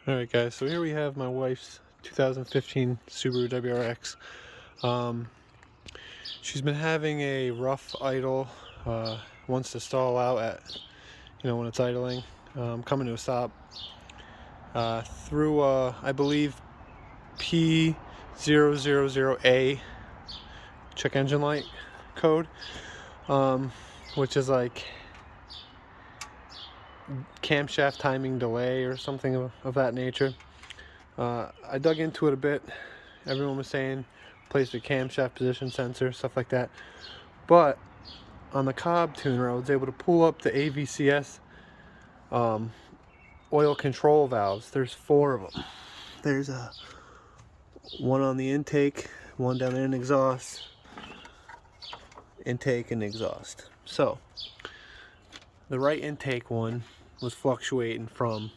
Alright guys, so here we have my wife's 2015 Subaru WRX. She's been having a rough idle, wants to stall out at, when it's idling, coming to a stop, through, I believe, p000a check engine light code, which is like camshaft timing delay or something of that nature. I dug into it a bit. Everyone was saying replace the camshaft position sensor, stuff like that. But on the Cobb tuner, I was able to pull up the AVCS oil control valves. There's 4 of them. There's one on the intake, one down there in exhaust, intake and exhaust. So the right intake one was fluctuating from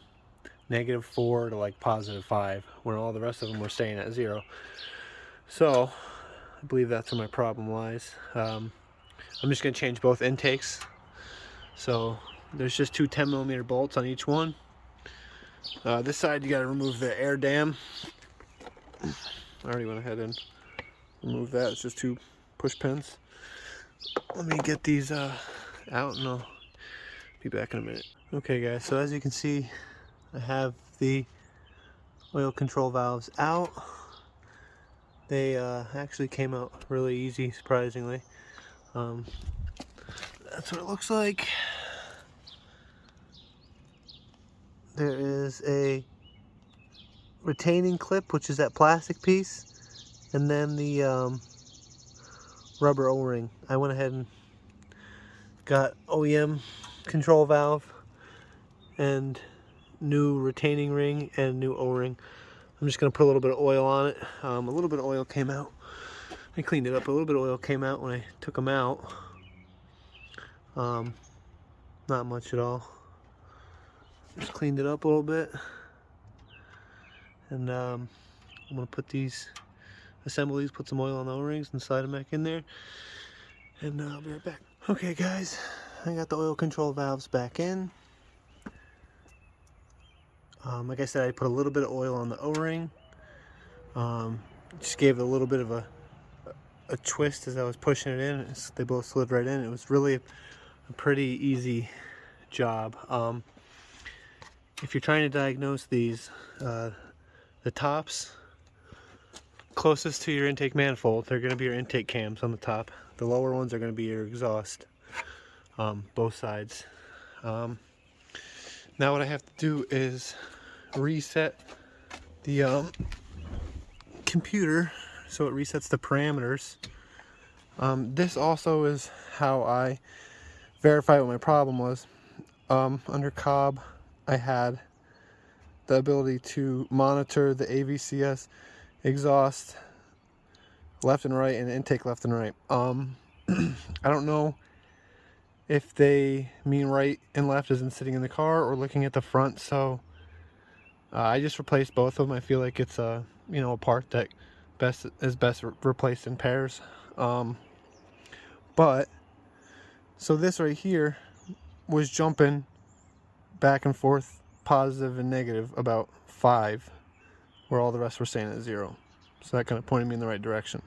-4 to like +5, where all the rest of them were staying at 0. So I believe that's where my problem lies. I'm just going to change both intakes. So there's just 2 10mm bolts on each one. This side you got to remove the air dam. I already went ahead and removed that. It's just 2 push pins. Let me get these out and I'll be back in a minute. Okay guys, so as you can see, I have the oil control valves out. They actually came out really easy, surprisingly. That's what it looks like. There is a retaining clip, which is that plastic piece, and then the rubber O-ring. I went ahead and got OEM control valve and new retaining ring and new O-ring. I'm just going to put a little bit of oil on it. A little bit of oil came out. I cleaned it up. A little bit of oil came out when I took them out. Not much at all. Just cleaned it up a little bit. And I'm going to put these, assemble these, put some oil on the O-rings and slide them back in there. And I'll be right back. Okay guys, I got the oil control valves back in. Like I said, I put a little bit of oil on the O-ring. Just gave it a little bit of a twist as I was pushing it in. They both slid right in. It was really a pretty easy job. If you're trying to diagnose these, the tops closest to your intake manifold, they're going to be your intake cams on the top. The lower ones are going to be your exhaust, both sides. Now what I have to do is reset the computer so it resets the parameters. This also is how I verify what my problem was. Under Cobb, I had the ability to monitor the AVCS exhaust left and right and intake left and right. I don't know if they mean right and left as in sitting in the car or looking at the front, so I just replaced both of them. I feel like it's a part that is best replaced in pairs. But so this right here was jumping back and forth, positive and negative, about 5, where all the rest were staying at 0. So that kind of pointed me in the right direction.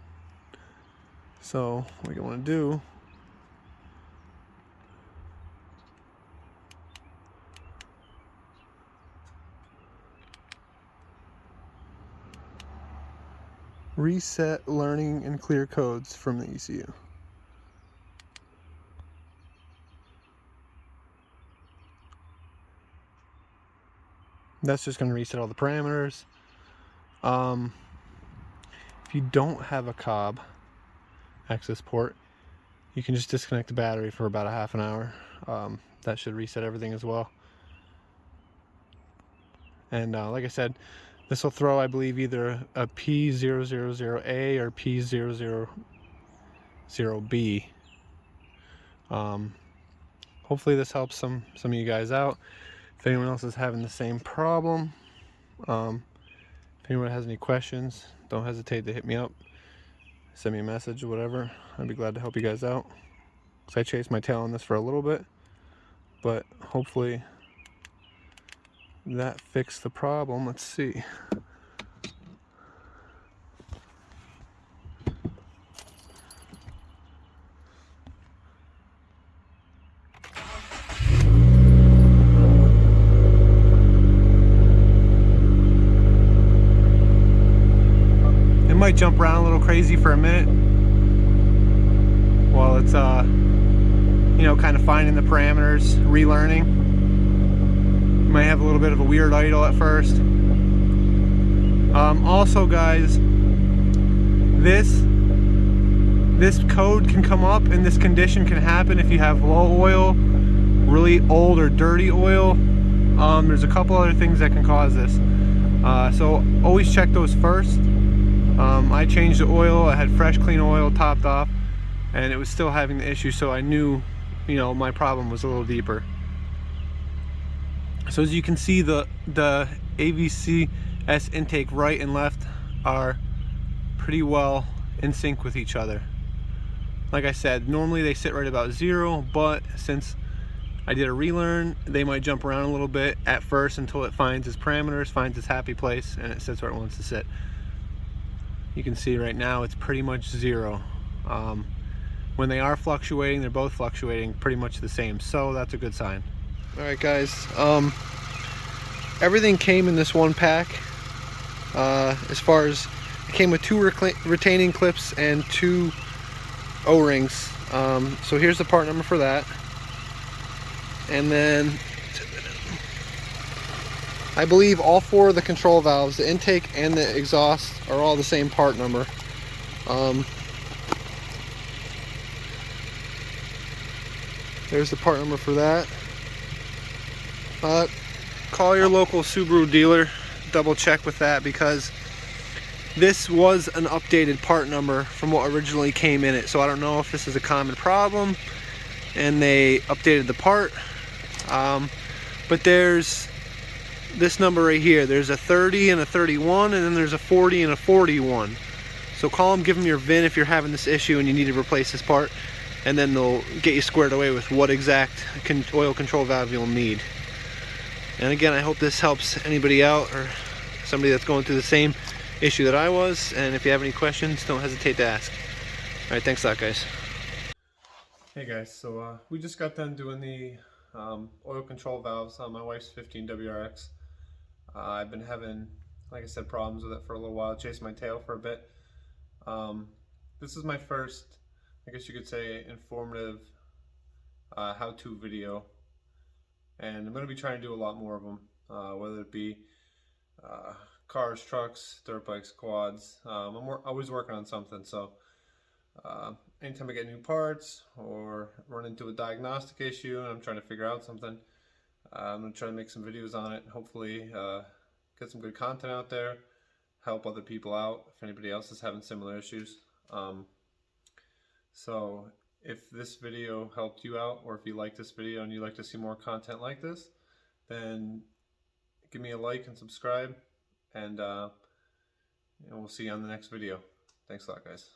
So what you want to do, reset learning and clear codes from the ECU. That's just going to reset all the parameters. If you don't have a Cobb access port, you can just disconnect the battery for about a half an hour. That should reset everything as well. And like I said, this will throw, I believe, either a p000a or p000b. Hopefully this helps some of you guys out. If anyone else is having the same problem, if anyone has any questions, don't hesitate to hit me up, send me a message or whatever. I'd be glad to help you guys out. So I chased my tail on this for a little bit, but hopefully that fix the problem? Let's see. It might jump around a little crazy for a minute while it's you know, kind of finding the parameters, relearning. You might have a little bit of a weird idle at first. Also guys, this code can come up and this condition can happen if you have low oil, really old or dirty oil. There's a couple other things that can cause this. So always check those first. I changed the oil, I had fresh clean oil topped off, and it was still having the issue, so I knew, you know, my problem was a little deeper. So as you can see, the AVCS intake right and left are pretty well in sync with each other. Like I said, normally they sit right about 0, but since I did a relearn, they might jump around a little bit at first until it finds its parameters, finds its happy place, and it sits where it wants to sit. You can see right now it's pretty much 0. When they are fluctuating, they're both fluctuating pretty much the same, so that's a good sign. Alright guys, everything came in this one pack. As far as, it came with 2 retaining clips and 2 O-rings. So here's the part number for that. And then I believe all 4 of the control valves, the intake and the exhaust, are all the same part number. There's the part number for that. Call your local Subaru dealer, double check with that, because this was an updated part number from what originally came in it. So I don't know if this is a common problem and they updated the part. But there's this number right here. There's a 30 and a 31, and then there's a 40 and a 41. So call them, give them your VIN if you're having this issue and you need to replace this part, and then they'll get you squared away with what exact oil control valve you'll need. And again, I hope this helps anybody out or somebody that's going through the same issue that I was. And if you have any questions, don't hesitate to ask. All right, thanks a lot, guys. Hey guys, so we just got done doing the oil control valves on my wife's 15 WRX. I've been having, like I said, problems with it for a little while, chasing my tail for a bit. This is my first, I guess you could say, informative how-to video. And I'm going to be trying to do a lot more of them, whether it be cars, trucks, dirt bikes, quads. I'm always working on something, so anytime I get new parts or run into a diagnostic issue and I'm trying to figure out something, I'm going to try to make some videos on it, hopefully get some good content out there, help other people out if anybody else is having similar issues. So if this video helped you out, or if you like this video and you'd like to see more content like this, then give me a like and subscribe, and we'll see you on the next video. Thanks a lot, guys.